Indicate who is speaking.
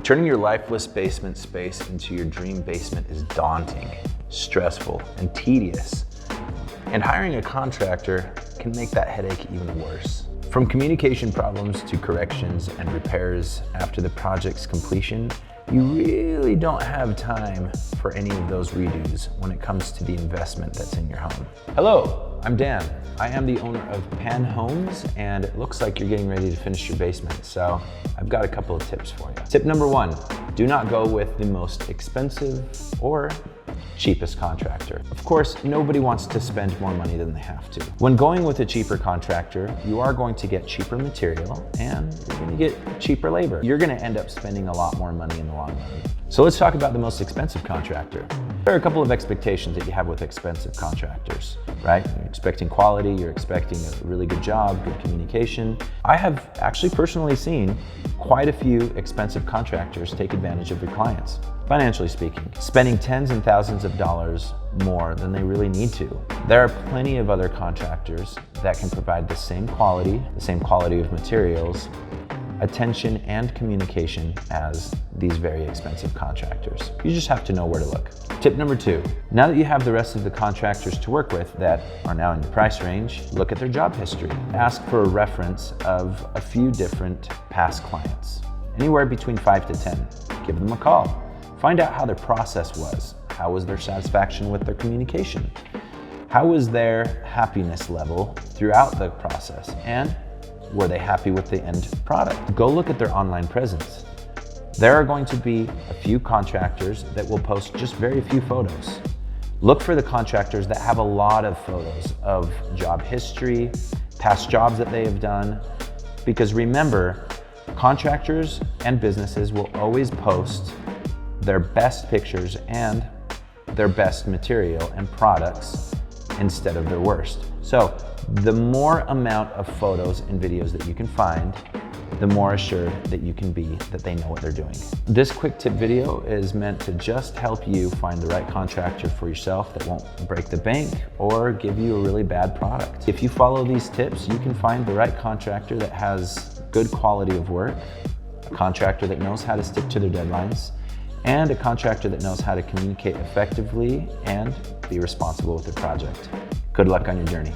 Speaker 1: Turning your lifeless basement space into your dream basement is daunting, stressful, and tedious. And hiring a contractor can make that headache even worse. From communication problems to corrections and repairs after the project's completion, you really don't have time for any of those redos when it comes to the investment that's in your home. Hello, I'm Dan. I am the owner of Pan Homes, and it looks like you're getting ready to finish your basement, so I've got a couple of tips for you. Tip number one, do not go with the most expensive or cheapest contractor. Of course, nobody wants to spend more money than they have to. When going with a cheaper contractor, you are going to get cheaper material and you're going to get cheaper labor. You're going to end up spending a lot more money in the long run. So let's talk about the most expensive contractor. There are a couple of expectations that you have with expensive contractors, right? You're expecting quality, you're expecting a really good job, good communication. I have actually personally seen quite a few expensive contractors take advantage of their clients. Financially speaking, spending tens and thousands of dollars more than they really need to. There are plenty of other contractors that can provide the same quality of materials, attention, and communication as these very expensive contractors. You just have to know where to look. Tip number two, now that you have the rest of the contractors to work with that are now in your price range, look at their job history. Ask for a reference of a few different past clients, anywhere between 5 to 10. Give them a call. Find out how their process was. How was their satisfaction with their communication? How was their happiness level throughout the process? And were they happy with the end product? Go look at their online presence. There are going to be a few contractors that will post just very few photos. Look for the contractors that have a lot of photos of job history, past jobs that they have done, because remember, contractors and businesses will always post their best pictures and their best material and products instead of their worst. So the more amount of photos and videos that you can find, the more assured that you can be that they know what they're doing. This quick tip video is meant to just help you find the right contractor for yourself that won't break the bank or give you a really bad product. If you follow these tips, you can find the right contractor that has good quality of work, a contractor that knows how to stick to their deadlines, and a contractor that knows how to communicate effectively and be responsible with their project. Good luck on your journey.